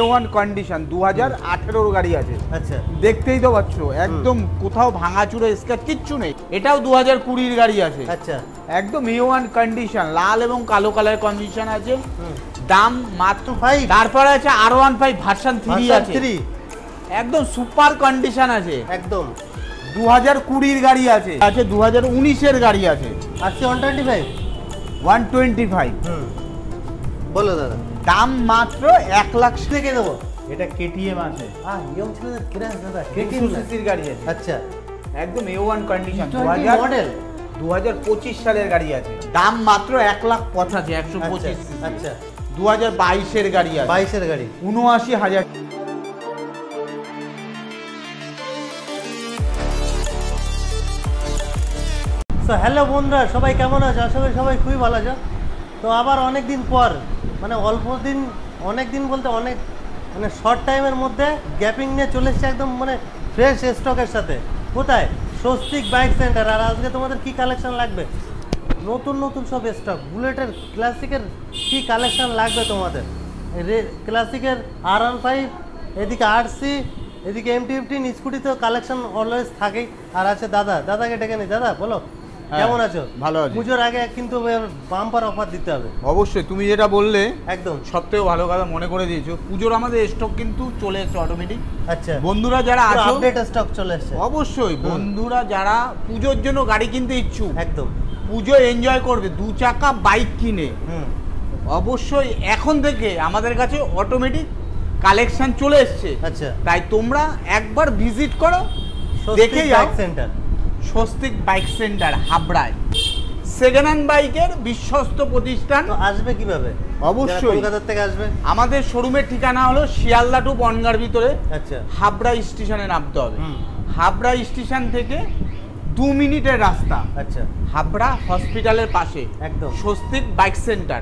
A1 condition 2018 গাড়ি আছে। আচ্ছা, দেখতেই তো পাচ্ছ একদম কোথাও ভাঙাচুরে স্ক্র্যাচ কিচ্ছু নেই। এটাও 2020 গাড়ি আছে। আচ্ছা, একদম A1 কন্ডিশন, লাল এবং কালো কালার কন্ডিশন আছে। দাম মাত্র 5। তারপরে আছে R15 ভার্সন 3 আছে, একদম সুপার কন্ডিশন আছে। একদম 2020 গাড়ি আছে, 2019 এর গাড়ি আছে। আজকে 125 বলো দাদা, দাম মাত্র 1 লাখ থেকে দেবো। এটা KTM আছে। ইয়ং ছেলেদের ক্রাশ দাদা, KTM সিসির গাড়ি আছে। আচ্ছা, একদম A1 কন্ডিশন, 2000 মডেল, 2025 সালের গাড়ি আছে। দাম মাত্র 1,85,000, 125 সিসি। আচ্ছা, 2022 এর গাড়ি আছে। 22 এর গাড়ি 79,000। তো হ্যালো বন্ধুরা, সবাই কেমন আছো? আশা করি সবাই খুবই ভালো আছো। তো আবার অনেক দিন পর, মানে অল্প দিন, অনেক দিন বলতে অনেক, মানে শর্ট টাইমের মধ্যে গ্যাপিং নিয়ে চলে এসছে একদম মানে ফ্রেশ স্টকের সাথে। কোথায়? Swastik bike centre. আর আজকে তোমাদের কি কালেকশন লাগবে? নতুন নতুন সব স্টক, বুলেটের, ক্লাসিকের কি কালেকশন লাগবে তোমাদের? ক্লাসিকের R15, এদিকে RC, এদিকে MT-15 স্কুটি, তো কালেকশন অলওয়েজ থাকেই। আর আছে দাদাকে ডেকে নি। দাদা বলো, কেমন আছো? ভালো আছি। পুজোর আগে কিন্তু বাম্পার অফার দিতে হবে। অবশ্যই, তুমি যেটা বললে একদম সবথেকে ভালো কথা মনে করে দিয়েছো। পুজোর আমাদের স্টক কিন্তু চলে এসেছে অটোমেটিক। আচ্ছা, বন্ধুরা যারা আছো, আপডেট স্টক চলে এসেছে। অবশ্যই বন্ধুরা যারা পুজোর জন্য গাড়ি কিনতে ইচ্ছুক, একদম পুজো এনজয় করবে, 2 চাকা বাইক কিনে, অবশ্যই এখন থেকে আমাদের কাছে অটোমেটিক কালেকশন চলে এসছে। আচ্ছা, তাই তোমরা একবার ভিজিট করো, দেখে যাও। সেন্টার স্বস্তিক বাইক সেন্টার হাবড়ায়, সেকেন্ড হ্যান্ড বাইকের বিশ্বস্ত প্রতিষ্ঠান। তো আসবে কিভাবে? অবশ্যই কলকাতা থেকে আসবে। আমাদের শোরুমের ঠিকানা হলো শিয়ালদা টু বনগাঁর ভিতরে। আচ্ছা, হাবড়া স্টেশনে নামতে হবে। হাবড়া স্টেশন থেকে 2 মিনিটের রাস্তা। আচ্ছা, হাবড়া হসপিটালের পাশে একদম স্বস্তিক বাইক সেন্টার।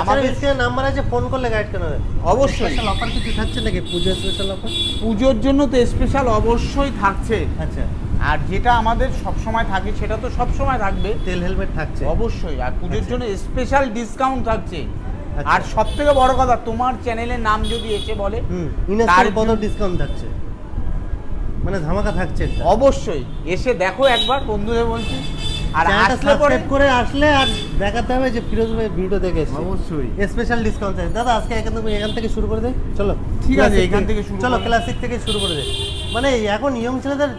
আমাদের নাম্বার আছে, ফোন করলে গাইড কেন হবে। অবশ্যই স্পেশাল অফার কিছু থাকছে নাকি? পুজো স্পেশাল অফার? পুজোর জন্য তো স্পেশাল অবশ্যই থাকছে। আচ্ছা, আর যেটা আমাদের সব সময় থাকে সেটা তো সব সময় থাকবে, তেল হেলমেট থাকছে অবশ্যই। আর পুজোর জন্য স্পেশাল ডিসকাউন্ট থাকছে। আর সবথেকে বড় কথা, তোমার চ্যানেলের নাম যদি এসে বলে তার কত ডিসকাউন্ট থাকছে, মানে ধামাকা থাকছে। অবশ্যই এসে দেখো একবার, বন্ধুদের বলছি। আর আসলে পরে করে আসলে আর দেখাতে হবে যে ফিরোজ ভাই ভিডিও দেখে এসেছে। অবশ্যই স্পেশাল ডিসকাউন্ট আছে। দাদা আজকে এখান থেকে শুরু করে দেই। চলো, ঠিক আছে, এখান থেকে শুরু, চলো ক্লাসিক থেকে শুরু করে দেই। মানে এখন ইয়ং ছেলেদের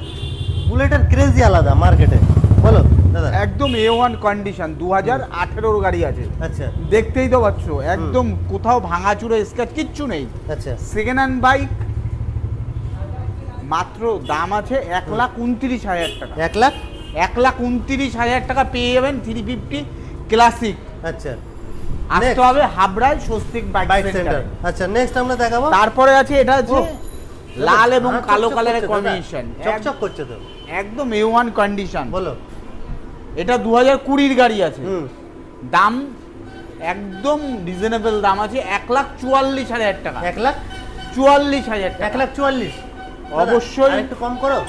বুলেটের ক্রেজি আলাদা মার্কেটে। বলো দাদা। একদম A1 কন্ডিশন, 2018 গাড়ি আছে। আচ্ছা, দেখতেই তো পাচ্ছ একদম কোথাও ভাঙাচুরে স্ক্র্যাচ কিচ্ছু নেই। আচ্ছা, সেকেন্ড হ্যান্ড বাইক, মাত্র দাম আছে 1,29,000 টাকা। 1,29,000 টাকা পেয়ে যাবেন 350 ক্লাসিক। আচ্ছা, আসতে হবে হাবড়ায় স্বস্তিক বাইক সেন্টার। আচ্ছা, নেক্সট আমরা দেখাবো। তারপরে আছে, এটা আছে লাল এবং কালো কালারের কম্বিনেশন, চকচক করছে তো, একদম A1 কন্ডিশন। বলো, এটা 2020 গাড়ি আছে। দাম একদম রিজনেবল দাম আছে, 1,44,000 টাকা। 1,44,000 টাকা। 1,44,000 অবশ্যই একটু কম করো।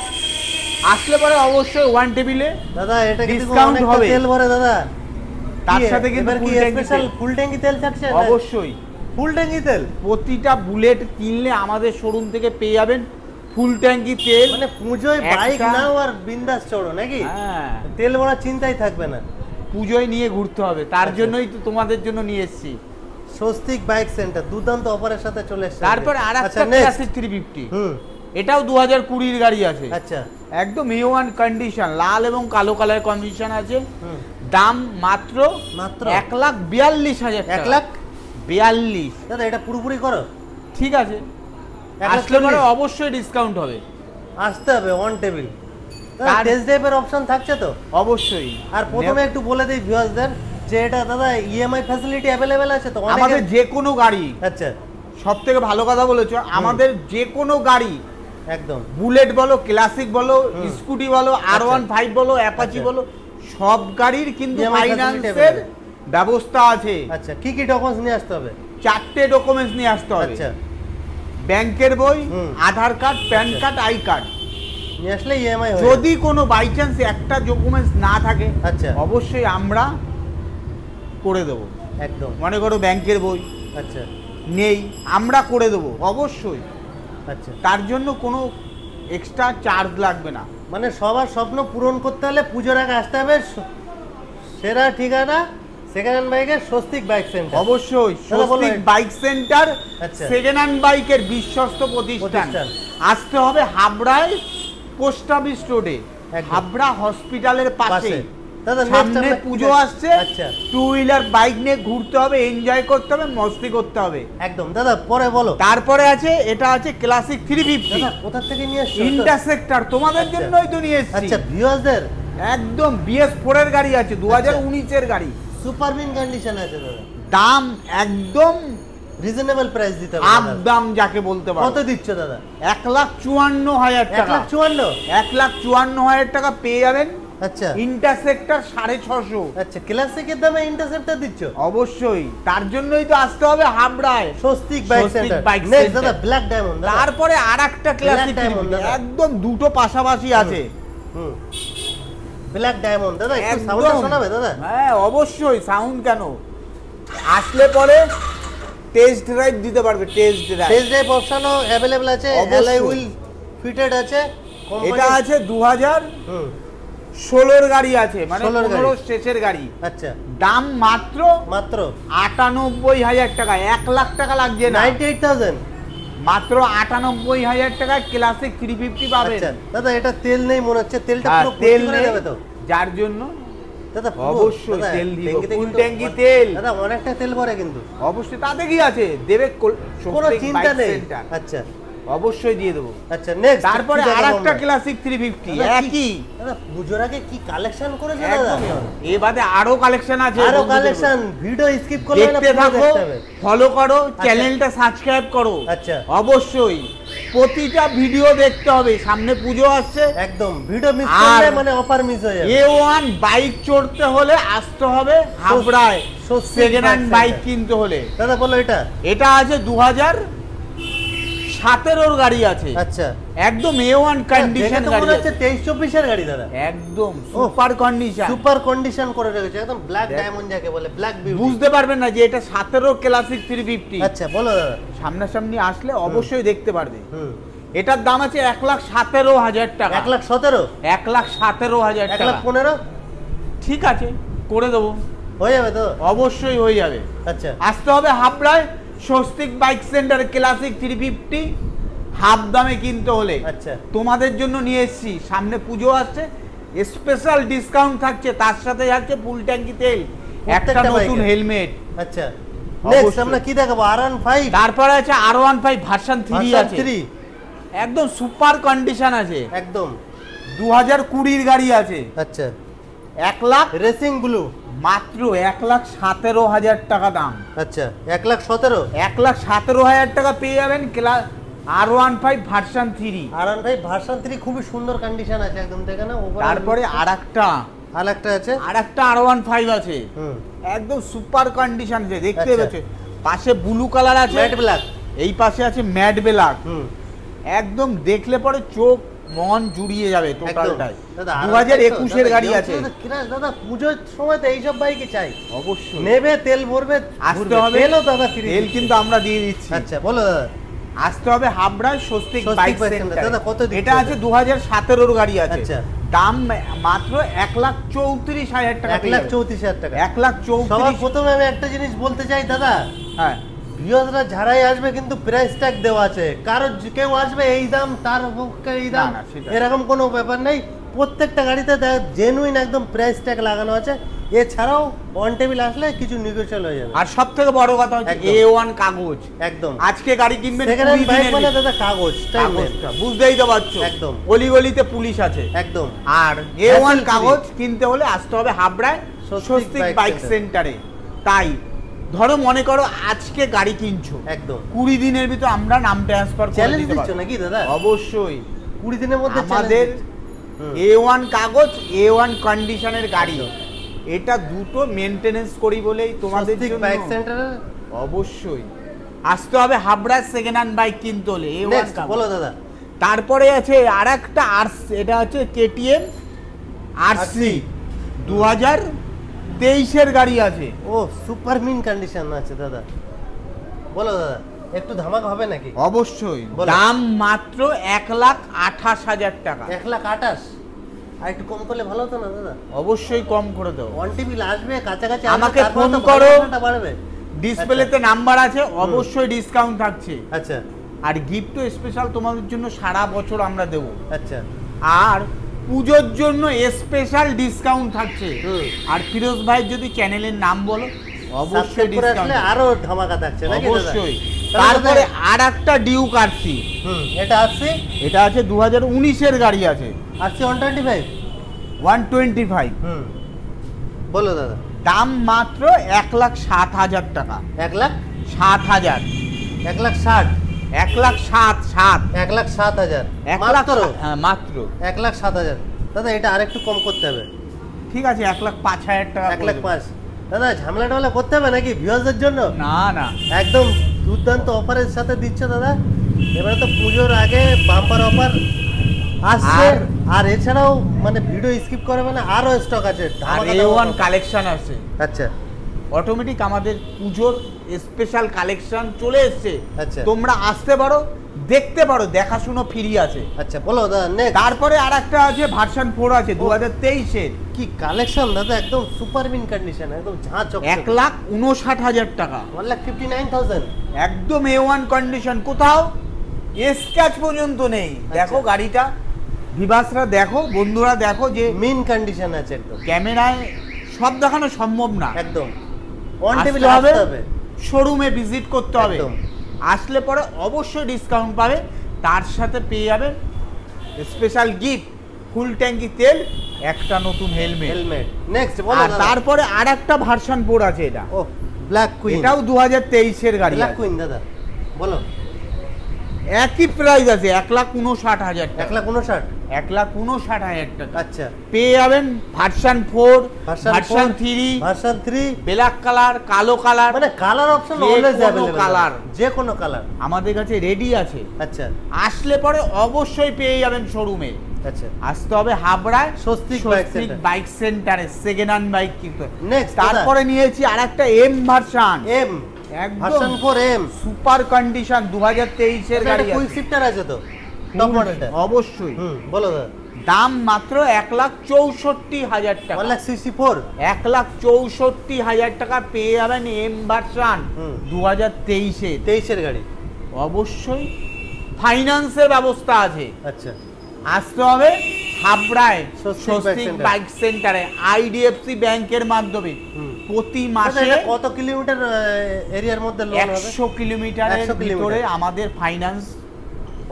আসলে পরে অবশ্যই ওয়ান টেবিলে দাদা এটা ডিসকাউন্ট হবে। তেল ভরে দাদা, তার সাথে কিন্তু ফুল ট্যাঙ্কি তেল থাকছে। অবশ্যই ফুল ট্যাঙ্কি তেল। প্রতিটা বুলেট কিনলে আমাদের শোরুম থেকে পেয়ে যাবেন ফুল ট্যাঙ্কি তেল। মানে পুজোয় বাইক নাও আর বিন্দাস চড়ো নাকি? হ্যাঁ, তেল ভরার চিন্তাই থাকবে না। পুজোয় নিয়ে ঘুরতে হবে, তার জন্যই তো তোমাদের জন্য নিয়ে এসেছি। স্বস্তিক বাইক সেন্টার দুর্দান্ত অফারের সাথে চলে এসেছে। তারপরে আরেকটা ক্লাসিক 350, এটাও 2020 গাড়ি আছে। আচ্ছা, একদম A1 কন্ডিশন, লাল এবং কালো কালার কন্ডিশন আছে। দাম মাত্র 1,42,000 টাকা। 1,42,000। দাদা এটা পুরোপুরি করো। ঠিক আছে, আসলে পরে অবশ্যই ডিসকাউন্ট হবে। আসতে হবে অন টেবিল। টেস্ট ড্রাইভের অপশন থাকছে তো? অবশ্যই। আর প্রথমে একটু বলে দিই ভিউয়ারদের যে এটা দাদা EMI ফ্যাসিলিটি अवेलेबल আছে তো আমাদের যে কোনো গাড়ি। আচ্ছা, সবথেকে ভালো কথা বলেছো, আমাদের যে কোনো গাড়ি, একদম বুলেট বলো, ক্লাসিক বলো, স্কুটি বলো, R15 বলো, অ্যাপাচি বলো, সব গাড়ির কিন্তু ফাইন্যান্সের ব্যবস্থা আছে। আচ্ছা, কি কি ডকুমেন্টস নিয়ে আসতে হবে? 4টে ডকুমেন্টস নিয়ে আসতে হবে। আচ্ছা, ব্যাংকের বই, Aadhaar card, PAN card, I card নিয়ে আসলে EMI হবে। যদি কোনো বাই চান্স একটা ডকুমেন্টস না থাকে, আচ্ছা, অবশ্যই আমরা করে দেবো। একদম, মনে করো ব্যাংকের বই, আচ্ছা, নেই, আমরা করে দেবো অবশ্যই। আচ্ছা, তার জন্য কোনো এক্সট্রা চার্জ লাগবে না। মানে সবার স্বপ্ন পূরণ করতে হলে পুজোর আগে আসতে হবে সেরা ঠিকানা সেকেন্ড হ্যান্ড বাইকের স্বস্তিক বাইক সেন্টার। অবশ্যই দাদা বলো স্বস্তিক বাইক সেন্টার আচ্ছা। সেকেন্ড হ্যান্ড বাইকের বিশ্বস্ত প্রতিষ্ঠান। আসতে হবে হাবড়ায় পোস্ট অফিস রোডে, একদম। হাবড়া হসপিটালের পাশে। দাদা সামনে পুজো আসছে, আচ্ছা, টু হুইলার বাইক নিয়ে ঘুরতে হবে, এনজয় করতে হবে, মস্তি করতে হবে। একদম। দাদা পরে বলো। তারপরে আছে, এটা আছে ক্লাসিক 350 দাদা কোথা থেকে নিয়ে এসছো? ইন্টারসেক্টর, তোমাদের আচ্ছা। জন্যই তো নিয়ে এসেছি। আচ্ছা, ভিউয়ারদের একদম BS4 এর গাড়ি আছে, 2019 এর গাড়ি, সুপার মিন কন্ডিশন আছে দাদা। দাম একদম রিজনেবল প্রাইস দিতে হবে আপ দাদা। দাম যাকে বলতে পারো। কত দিচ্ছ দাদা? 1,54,000 টাকা। 1,54,000? 1,54,000 টাকা পেয়ে যাবেন। আচ্ছা ইন্টারসেক্টর 650। আচ্ছা, ক্লাসিকের দামে ইন্টারসেপ্টর দিচ্ছ? অবশ্যই, তার জন্যই তো আসতে হবে হাবড়ায় Swastik bike Swastik center. Bike next center. দাদা ব্ল্যাক ডায়মন্ড। তারপরে আরেকটা ক্লাসিক Diamond দাদা। একদম দুটো পাশাপাশি আছে। হুম, ব্ল্যাক ডায়মন্ড দাদা, একটু একদম। সাউন্ডটা শোনাবে দাদা? হ্যাঁ অবশ্যই, সাউন্ড কেন, আসলে পরে টেস্ট ড্রাইভ দিতে পারবে। টেস্ট ড্রাইভ, টেস্ট ড্রাইভ অপশনও अवेलेबल আছে, অবশ্যই। অ্যালয় হুইল ফিটেড আছে। এটা আছে 2016 হুম, এর গাড়ি আছে, মানে 16 গাড়ি। 15 শেষের গাড়ি। আচ্ছা, দাম মাত্র মাত্র 98,000 টাকা, 1 লাখ টাকা লাগছে না, 98,000। মাত্র 98,000 টাকায় ক্লাসিক 350 পাবেন। আচ্ছা দাদা, এটা তেল নেই মনে হচ্ছে, তেলটা হ্যাঁ, পুরো তেল ভর্তি করে নেই, যাবে তো? যার জন্য দাদা পুরো- অবশ্যই দাদা, তেল দিব, ট্যাঙ্কিতে ফুল কিন্তু ট্যাঙ্কি তেল। দাদা অনেকটা তেল ভরে কিন্তু, অবশ্যই, তাতে কি আছে, দেবে কোনো স্বস্তিক চিন্তা বাইক নেই। সেন্টার। আচ্ছা অবশ্যই দিয়ে দেবো। আচ্ছা, নেক্সট তারপরে আরেকটা ক্লাসিক 350 একই। দাদা পুজোর আগে কি কালেকশন করেছে দাদা? একদমই। এ বাদে আরো কালেকশন আছে, আরো বন্ধুদের কালেকশন, ভিডিও স্কিপ করলে না, দেখতে পুরো থাকো, দেখতে হবে। ফলো করো, চ্যানেলটা সাবস্ক্রাইব করো। আচ্ছা। অবশ্যই প্রতিটা ভিডিও দেখতে হবে, সামনে পুজো আসছে। একদম, ভিডিও মিস আর করলে মানে অফার মিস হয়ে যাবে। A1 বাইক চড়তে হলে আসতে হবে হাবড়ায়, Swastik second hand bike bike center. কিনতে হলে। দাদা বলো এটা। এটা আছে 2017 গাড়ি আছে, আচ্ছা, একদম A1 কন্ডিশন দেখে তো গাড়ি মনে হচ্ছে আছে। 23-24 এর গাড়ি দাদা। একদম সুপার কন্ডিশন, সুপার কন্ডিশন করে রেখেছে, একদম ব্ল্যাক দেখ। ডায়মন্ড যাকে বলে, ব্ল্যাক বিউটি। বুঝতে পারবেন না যে এটা 17 ক্লাসিক 350। আচ্ছা বলো দাদা। সামনাসামনি আসলে অবশ্যই দেখতে পারবে। হুম, এটার দাম আছে 1,17,000 টাকা। 1,17,000, 1,17,000 টাকা। 1,15,000 ঠিক আছে, করে দেবো, হয়ে যাবে তো? অবশ্যই হয়ে যাবে। আচ্ছা আসতে হবে হাবড়ায় Swastik bike centre, classic 350 half দামে কিনতে হলে। আচ্ছা, তোমাদের জন্য নিয়ে এসেছি, সামনে পুজো আসছে, স্পেশাল ডিসকাউন্ট থাকছে, তার সাথে যাচ্ছে ফুল ট্যাঙ্কি তেল, একটা প্রত্যেকটা নতুন বাইকে। হেলমেট। আচ্ছা নেক্সট অবশ্যই। আমরা কি দেখাবো? R15 তারপরে আছে R15 ভার্সন 3 আছে, 3 একদম সুপার কন্ডিশন আছে, একদম। 2020 গাড়ি আছে। আচ্ছা, 1 লাখ, রেসিং ব্লু। মাত্র 1,17,000 টাকা দাম। আচ্ছা, 1,17,000। 1,17,000 টাকা পেয়ে যাবেন R15 ভার্সন 3। R15 ভার্সন 3 খুবই সুন্দর কন্ডিশন আছে, একদম দেখে না। তারপরে আরেকটা আছে। R15 আছে, হুম, একদম সুপার কন্ডিশন আছে, দেখতে আচ্ছা। পাচ্ছ। পাশে ব্লু কালার আছে, ম্যাট ব্ল্যাক। এই পাশে আছে ম্যাট ব্ল্যাক। হুম, একদম দেখলে পরে চোখ মন জুড়িয়ে যাবে টোটালটাই। দাদা 2021 এর গাড়ি আছে। দাদা পুজোর সময় তো এইসব বাইকই চাই। অবশ্যই নেবে, তেল ভরবে, আসতে ঘুরবে। হবে, তেলও দাদা ফ্রি। তেল কিন্তু আমরা দিয়ে দিচ্ছি। আচ্ছা বলো দাদা। আসতে হবে হাবড়ায় Swastik Swastik bike bike centre. Centre. দাদা, কত দিচ্ছে এটা আছে 2017 গাড়ি আছে। আচ্ছা। দাম মাত্র 1,34,000 টাকা। 1,34,000 টাকা। সবার 1,34,000। প্রথমে আমি একটা জিনিস বলতে চাই দাদা, হ্যাঁ, ভিউয়াররা যারাই আসবে কিন্তু প্রাইস ট্যাগ দেওয়া আছে। কারণ কেউ আসবে এই দাম, তার পক্ষে এই দাম, না, না, সেটা। এরকম কোনো ব্যাপার নেই। প্রত্যেকটা গাড়িতে জেনুইন একদম প্রাইস ট্যাগ লাগানো আছে। এছাড়াও অন টেবিল আসলে কিছু নেগোশিয়েশন হয়ে যাবে। আর সব থেকে বড় কথা হচ্ছে একদম। A1 কাগজ। একদম। আজকে গাড়ি কিনবেন, সেকেন্ড হ্যান্ড 20 বাইক দিনের মানে ভিতরে। দাদা কাগজ, কাগজটা বুঝতেই তো পারছো, একদম। গলিগলিতে পুলিশ আছে। একদম। আর A1 Hassle কাগজ কিনতে হলে আসতে হবে হাবড়ায় Swastik Swastik bike bike centre. সেন্টারে। তাই ধরো মনে করো আজকে গাড়ি কিনছো, একদম। 20 দিনের ভিতর আমরা নাম ট্রান্সফার করে চ্যালেঞ্জ দিতে দিচ্ছ পারবো। নাকি দাদা? অবশ্যই 20 দিনের মধ্যে আমাদের A1 কাগজ, A1 কন্ডিশনের গাড়ি, এটা দুটো মেইনটেনেন্স করি বলেই তোমাদের জন্য। বাইক সেন্টারে অবশ্যই আসতে হবে হাবড়ার সেকেন্ড হ্যান্ড বাইক কিনতে হলে A1 নেক্সট কাগজ। বলো দাদা। তারপরে আছে আরেকটা এটা হচ্ছে KTM RC 2023 এর গাড়ি আছে। ও সুপার মিন কন্ডিশন আছে দাদা। বলো দাদা, একটু ধামাকা হবে নাকি? অবশ্যই। বলো। দাম মাত্র 1,28,000 টাকা। 1,28,000, আর একটু কম করলে ভালো হতো না দাদা? অবশ্যই কম করে দেবো। ওয়ান টিভি আসবে কাছাকাছি, আমাকে তারপর ফোন তো করো। ভালোবাসাটা বাড়বে। ডিসপ্লেতে নাম্বার আছে, অবশ্যই ডিসকাউন্ট থাকছে। আচ্ছা আর গিফট তো স্পেশাল তোমাদের জন্য সারা বছর আমরা দেব। আচ্ছা। আর পুজোর জন্য স্পেশাল ডিসকাউন্ট থাকছে। আর ফিরোজ ভাই যদি চ্যানেলের নাম বলো, অবশ্যই সাবস্ক্রাইব করে ডিসকাউন্ট। আসলে আরো ধামাকা থাকছে নাকি দাদা? অবশ্যই। তাহলে তারপরে দাদা- আর একটা ডিউক আরসি, এটা আসছে, এটা আছে 2019-এর গাড়ি আছে, আসছে 125। 125। বলো দাদা। দাম মাত্র 1,07,000 টাকা। 1,07,000, 7,000, 1,07,000, 1,07,000, মাত্র হ্যাঁ মাত্র। 1,07,000। দাদা এটা আরেকটু কম করতে হবে। ঠিক আছে, 1,05,000 টাকা করে দেবো। 1,05,000। দাদা ঝামেলা টামেলা করতে হবে নাকি ভিউয়ারদের জন্য? না না, একদম দুর্দান্ত অফারের সাথে দিচ্ছ দাদা। এবারে তো পুজোর আগে বাম্পার অফার আসছে। আর এছাড়াও মানে ভিডিও স্কিপ করবে না, আরো স্টক আছে। আর A1 কালেকশন আছে। আচ্ছা অটোমেটিক আমাদের পুজোর স্পেশাল কালেকশন চলে এসেছে। আচ্ছা। তোমরা আসতে পারো, দেখতে পারো, দেখাশুনো ফ্রি আছে। আচ্ছা বলো দাদা। নেক্সট তারপরে আর একটা আছে ভার্সন 4 আছে 2023-এর। কি কালেকশন দাদা, একদম সুপার মিন কন্ডিশন, একদম ঝাঁ চকচকে। 1,59,000 টাকা। 1,59,000। একদম A1 কন্ডিশন, কোথাও স্ক্র্যাচ পর্যন্ত নেই। দেখো গাড়িটা, ভিভাসরা দেখো, বন্ধুরা দেখো, যে মিন কন্ডিশন আছে একদম। ক্যামেরায় সব দেখানো সম্ভব না। একদম অন আসতে টেবিলে হবে, আসতে হবে। শোরুমে ভিজিট করতে হবে। একদম। আসলে পরে অবশ্যই ডিসকাউন্ট পাবে, তার সাথে পেয়ে যাবে স্পেশাল গিফট, ফুল ট্যাঙ্কি তেল, একটা নতুন হেলমেট। হেলমেট। নেক্সট বলো আর দাদা। তারপরে আর একটা ভার্সন 4 আছে, এটা ও ব্ল্যাক কুইন। এটাও 2023-এর গাড়ি। ব্ল্যাক কুইন দাদা বলো। একই প্রাইস আছে 1,59,000 টাকা। 1,59,000। 1,59,000 টাকা আচ্ছা। পেয়ে যাবেন version 4, version version 3, version 3, black colour, কালো কালার, মানে কালার অপশন যে অলওয়েজ কোনো अवेलेबल। কালার। যে কোনো কালার আমাদের কাছে রেডি আছে। আচ্ছা আসলে পরে অবশ্যই পেয়ে যাবেন শোরুমে। আচ্ছা। আসতে হবে হাবড়ায় স্বস্তিক বাইক সেন্টারে, সেকেন্ড হ্যান্ড বাইক কিনতে। নেক্সট তারপরে নিয়েছি আরেকটা এম ভার্সন, এম একদম ভার্সন 4 এম। সুপার কন্ডিশন 2023-এর গাড়ি কুইক আছে। শিফটার আছে তো টপ মডেলটা? অবশ্যই। বলো দাদা। দাম মাত্র 1,64,000 টাকা। 1,64,000। 1,64,000 টাকা পেয়ে যাবেন এম ভার্সন 2023-এর। 23-এর গাড়ি। অবশ্যই ফাইন্যান্সের ব্যবস্থা আছে। আচ্ছা। আসতে হবে হাবড়ায় স্বস্তিক বাইক সেন্টারে, IDFC ব্যাংকের মাধ্যমে প্রতি মাসে এটা কত কিলোমিটার এরিয়ার মধ্যে লোন হবে? 100 কিলোমিটারের 100 কিলোমিটার। ভিতরে আমাদের ফাইন্যান্স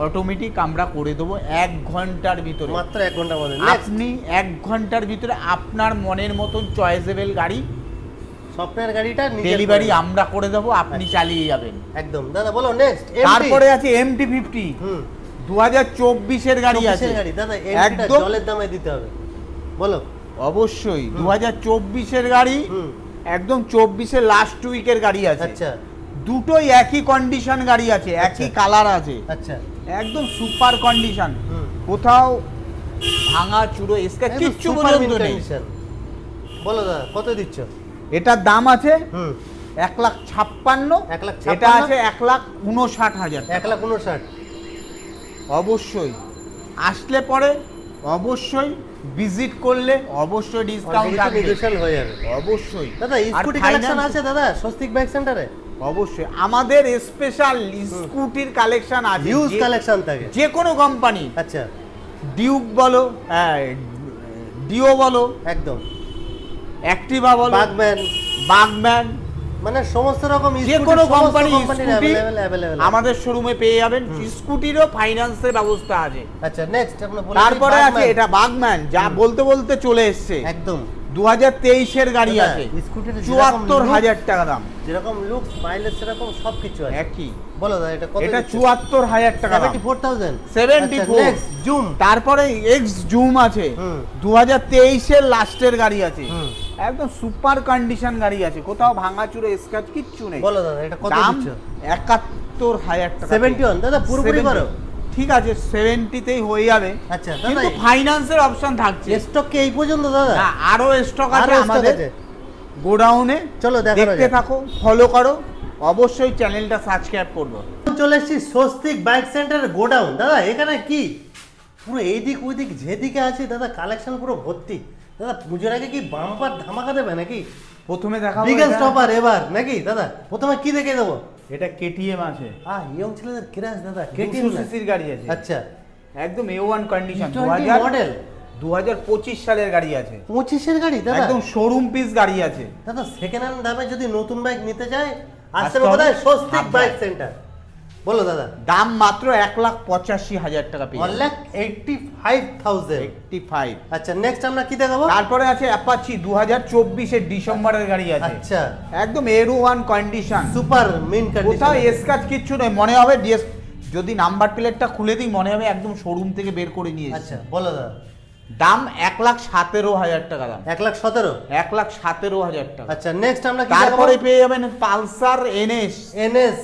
অটোমেটিক আমরা করে দেবো 1 ঘন্টার ভিতরে। মাত্র 1 ঘন্টার মধ্যে। আপনি 1 ঘন্টার ভিতরে আপনার মনের মতন চয়েসেবল গাড়ি, সফটওয়্যার গাড়িটা ডেলিভারি আমরা করে দেবো, আপনি চালিয়ে যাবেন। একদম দাদা বলো। নেক্সট তারপরে আছে MT-50, 2024-এর গাড়ি আছে। গাড়ি দাদা, এমটিটা একদম জলের দামে দিতে হবে। বলো। অবশ্যই 2024-এর গাড়ি, একদম 24-এর লাস্ট উইকের গাড়ি আছে। আচ্ছা। দুটোই একই কন্ডিশন গাড়ি আছে, একই কালার আছে, আচ্ছা। একদম সুপার কন্ডিশন, কোথাও ভাঙা চুরো স্ক্র্যাচ কিচ্ছু পর্যন্ত নেই। বলো দাদা কত দিচ্ছ? এটার দাম আছে 1,56,000, 1,56,000, এটা আছে 1,59,000। 1,59,000। অবশ্যই আসলে পরে, অবশ্যই ভিজিট করলে অবশ্যই ডিসকাউন্ট থাকবে, হয়ে যাবে অবশ্যই। দাদা আর স্কুটি কালেকশন finance- আছে দাদা স্বস্তিক বাইক সেন্টারে? অবশ্যই আমাদের স্পেশাল স্কুটির কালেকশন আছে, হিউজ কালেকশন থাকে যে কোনো কোম্পানি। আচ্ছা। ডিউক বলো, ডিও বলো, একদম অ্যাক্টিভা বলো, বাগম্যান, মানে সমস্ত রকম যে কোনো কোম্পানি স্কুটি अवेलेबल আমাদের শোরুমে পেয়ে যাবেন। স্কুটিরও ফাইন্যান্সের ব্যবস্থা আছে। আচ্ছা। নেক্সট আপনি বলে তারপরে আছে এটা বাগম্যান, যা বলতে বলতে চলে এসেছে, একদম 2023-এর গাড়ি দাদা, আছে, স্কুটির 74,000 টাকা দাম। যেরকম লুকস মাইলেজ সেরকম সবকিছু আছে। একই। বলো দাদা এটা কত? এটা 74,000 টাকা দাম। 74,000। 74। Next zoom. তারপরে এক্স জুম আছে, 2023-এর লাস্টের গাড়ি আছে, একদম সুপার কন্ডিশন গাড়ি আছে, কোথাও ভাঙাচুরো স্ক্র্যাচ কিচ্ছু নেই। বলো দাদা এটা কত দাম দিচ্ছ? 71,000 টাকা। 71 দাদা পুরোপুরি করো। ঠিক আছে, 70-তেই হয়ে যাবে। আচ্ছা দাদা, কিন্তু ফাইন্যান্সের অপশন থাকছে। স্টক কি এই পর্যন্ত দাদা? না, আরো স্টক আছে আরো stock আমাদের আছে। গোডাউনে। চলো দেখতে থাকো, ফলো করো, অবশ্যই চ্যানেলটা সাবস্ক্রাইব করবো। চলে এসেছি স্বস্তিক বাইক সেন্টার গোডাউন। দাদা এখানে কি পুরো এইদিক ওইদিক যেদিকে আছে দাদা কালেকশন পুরো ভর্তি। দাদা পুজোর আগে কি বাম্পার ধামাকা দেবে নাকি? প্রথমে দেখাবো বিগেস্ট অফার এবার নাকি দাদা? প্রথমে কি দেখে দেবো? এটা কেটিএম আছে। ইয়ং ছেলেদের ক্রাশ দাদা, 200 কেটিএম সিসির গাড়ি আছে। আচ্ছা একদম A1 কন্ডিশন, 20 মডেল, 2025 সালের গাড়ি আছে। 25 এর গাড়ি দাদা, একদম শোরুম পিস গাড়ি আছে দাদা। সেকেন্ড হ্যান্ড দামে যদি নতুন বাইক নিতে চায় আসতে আসতে হবে হবে কোথায়? স্বস্তিক হাবড়ায়। Bike center. বলো দাদা। দাম মাত্র 1,85,000 টাকা পেয়ে 1,85,000। 85। আচ্ছা নেক্সট আমরা কি দেখাবো? তারপরে আছে অ্যাপাচি 2024 এর ডিসেম্বরের গাড়ি আছে। আচ্ছা একদম A1 কন্ডিশন, সুপার মিন কোথাও কন্ডিশন। স্ক্র্যাচ কিচ্ছু নেই, মনে হবে যদি নাম্বার প্লেটটা খুলে দিই মনে হবে একদম শোরুম থেকে বের করে নিয়ে আচ্ছা এসেছে। বলো দাদা। দাম 1,17,000 টাকা দাম। 1,17,000। 1,17,000 টাকা। আচ্ছা নেক্সট আমরা কি তারপরে দেখাবো? পেয়ে যাবেন পালসার এনএস এনএস।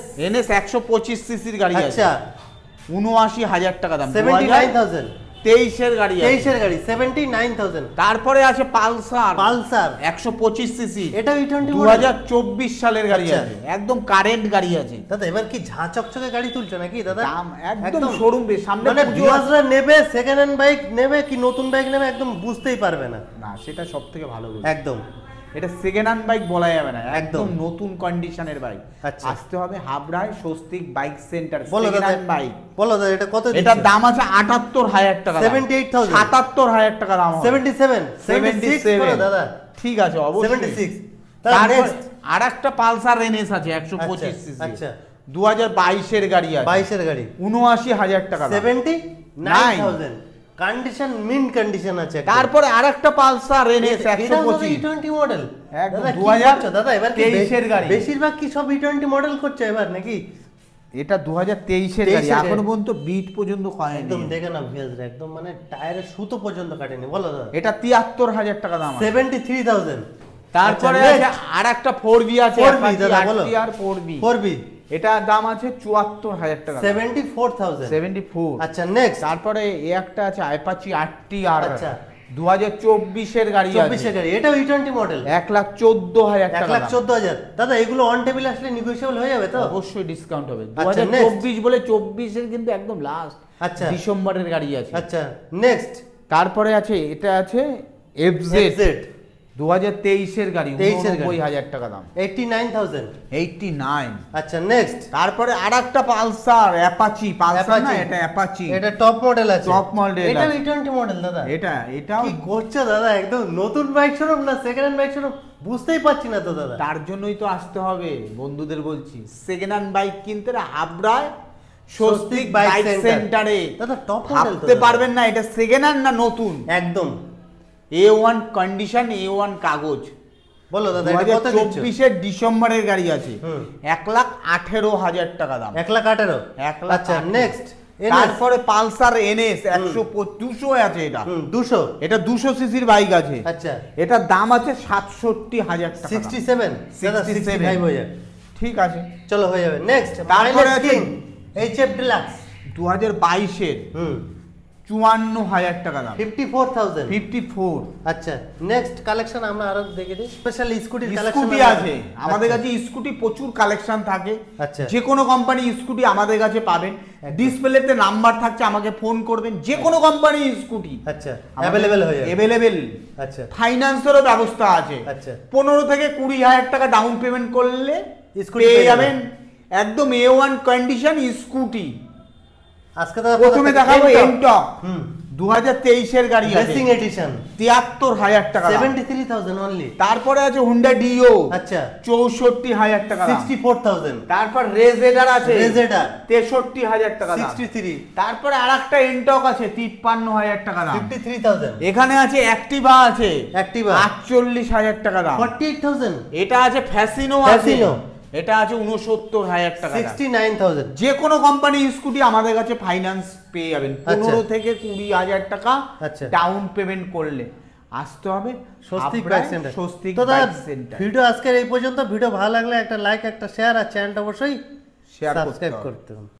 125 সিসির গাড়ি আছে। আচ্ছা 79,000 টাকা দাম। 79,000। 2023 এর গাড়ি আছে। 23 এর গাড়ি 79,000। তারপরে আছে পালসার পালসার 125 সিসি, এটা E20 মডেল। 2024 সালের গাড়ি আচ্ছা। আছে, একদম কারেন্ট গাড়ি আছে। দাদা এবার কি ঝাঁ চকচকে গাড়ি তুলছো নাকি দাদা? দাম একদম শোরুম বেশ, সামনে মানে পুজো আছে। ভিউয়ার্সরা নেবে সেকেন্ড হ্যান্ড বাইক নেবে কি নতুন বাইক নেবে একদম বুঝতেই পারবে না। না সেটা সবথেকে ভালো বলছি। একদম এটা সেকেন্ড হ্যান্ড বাইক বলা যাবে না, একদম। একদম নতুন কন্ডিশনের বাইক। আচ্ছা। আসতে হবে হাবড়ায় স্বস্তিক বাইক সেন্টার, বলো সেকেন্ড দাদা। Hand bike. বলো দাদা এটা কত দিচ্ছ? এটার দাম আছে 78,000 টাকা। 78,000। 77,000 টাকা দাম হবে। 77 76 বলো দাদা। ঠিক আছে অবশ্যই। 76। তারপর নেক্সট আরেকটা পালসার এনএস আছে 125 সিসি। আচ্ছা 2022 এর গাড়ি আছে। 22 এর গাড়ি 79,000 টাকা দাম। 79,000 কন্ডিশন মিন কন্ডিশন আছে একদম। তারপরে আরেকটা পালসার এনএস এটা 125 E20 মডেল। একদম দাদা কি 2023 করছো দাদা এবার কি এর গাড়ি। বেশিরভাগ কি সব E20 মডেল করছো এবার নাকি? এটা 2023 এর গাড়ি, 23 এর এখনো গাড়ি। পর্যন্ত বিট পর্যন্ত হয়নি। একদম দেখে না ভিউয়ার্সরা একদম মানে টায়ারের সুতো পর্যন্ত কাটেনি। বলো দাদা। এটা 73,000 টাকা দাম আছে। 73,000। তারপরে আচ্ছা, আছে next। আরেকটা 4B আছে, 4B দাদা বলো। আর 4B। 4B এটার দাম আছে 74,000 টাকা। 74,000। 74। আচ্ছা নেক্সট তারপরে এই একটা আছে অ্যাপাচি RTR, আচ্ছা 2024 এর গাড়ি আছে। 24 এর গাড়ি এটাও E20 মডেল। 1,14,000 টাকা। 1,14,000। দাদা এগুলো অন টেবিল আসলে নেগোশিয়েবল হয়ে যাবে তো? অবশ্যই ডিসকাউন্ট হবে। আচ্ছা, 2024 বলে 24 এর কিন্তু একদম লাস্ট আচ্ছা ডিসেম্বরের গাড়ি আছে। আচ্ছা নেক্সট তারপরে আছে এটা আছে FZ 2023 এর গাড়ি, 23 এর গাড়ি। 89,000 টাকা দাম। 89,000। 89। আচ্ছা নেক্সট তারপরে আরেকটা পালসার অ্যাপাচি, পালসার না এটা অ্যাপাচি, এটা টপ মডেল আছে। Top model এটা আছে। E20 মডেল দাদা। এটাও কি করছো দাদা একদম নতুন বাইক শোরুম না সেকেন্ড হ্যান্ড বাইক শোরুম বুঝতেই পারছি না তো দাদা। তার জন্যই তো আসতে হবে বন্ধুদের বলছি, সেকেন্ড হ্যান্ড বাইক কিনতে হাবড়ায় স্বস্তিক বাইক সেন্টারে। দাদা টপ মডেল ভাবতে পারবেন না এটা সেকেন্ড হ্যান্ড না নতুন, একদম A1 কন্ডিশন, A1 কাগজ। বলো দাদা এটা কত দিচ্ছ? 2024 এর ডিসেম্বরের গাড়ি আছে, হুম। 1,18,000 টাকা দাম। 1,18,000। 1,18,000। আচ্ছা নেক্সট তারপরে পালসার NS 200 আছে এটা। 200। এটা 200 সিসির বাইক আছে। আচ্ছা এটার দাম আছে 67,000 টাকা। 67 দাদা 65 হয়ে যাবে। ঠিক আছে চলো হয়ে যাবে। নেক্সট তারপরে আছে HF ডিলাক্স 2022 এর 54,000 টাকা দাম। 54,000। 54। আচ্ছা নেক্সট কালেকশন আমরা আরো দেখে দিই। স্পেশাল স্কুটির কালেকশন স্কুটি আছে আমাদের কাছে, স্কুটি প্রচুর কালেকশন থাকে। আচ্ছা। যে কোনো কোম্পানি স্কুটি আমাদের কাছে পাবেন, ডিসপ্লেতে নাম্বার থাকছে, আমাকে ফোন করবেন। যে কোনো কোম্পানি স্কুটি আচ্ছা অ্যাভেলেবেল হয়ে যাবে। অ্যাভেলেবেল। আচ্ছা ফাইন্যান্সেরও ব্যবস্থা আছে। আচ্ছা 15 থেকে 20,000 টাকা ডাউন পেমেন্ট করলে স্কুটি পেয়ে পেয়ে যাবেন একদম A1 কন্ডিশন স্কুটি। আজকে দাদা প্রথমে দেখাবো এনটক 2023 এর গাড়ি আছে, রেসিং এডিশন 73,000 টাকা দাম। 73,000 অনলি। তারপরে আছে হুন্ডা ডিও আচ্ছা 64,000 টাকা দাম। 64,000। তারপর রেজেডার আছে রেজেডার 63,000 টাকা দাম। 63। তারপরে আরেকটা এনটক আছে 53,000 টাকা দাম। 53,000। এখানে আছে অ্যাক্টিভা আছে অ্যাক্টিভা 48,000 টাকা দাম। 48,000। এটা আছে ফ্যাসিনো আছে, ফ্যাসিনো এটা আছে 69,000 টাকা দাম। 69,000। যে কোনো কোম্পানি স্কুটি আমাদের কাছে ফাইন্যান্স পেয়ে যাবেন, 15 থেকে 20,000 টাকা আচ্ছা। ডাউন পেমেন্ট করলে। আসতে হবে স্বস্তিক হাবড়ায় বাইক সেন্টার। স্বস্তিক তো দাদা বাইক সেন্টার। ভিডিও আজকের এই পর্যন্ত। ভিডিও ভালো লাগলে একটা লাইক একটা শেয়ার আর চ্যানেলটা অবশ্যই শেয়ার সাবস্ক্রাইব করতে হবে।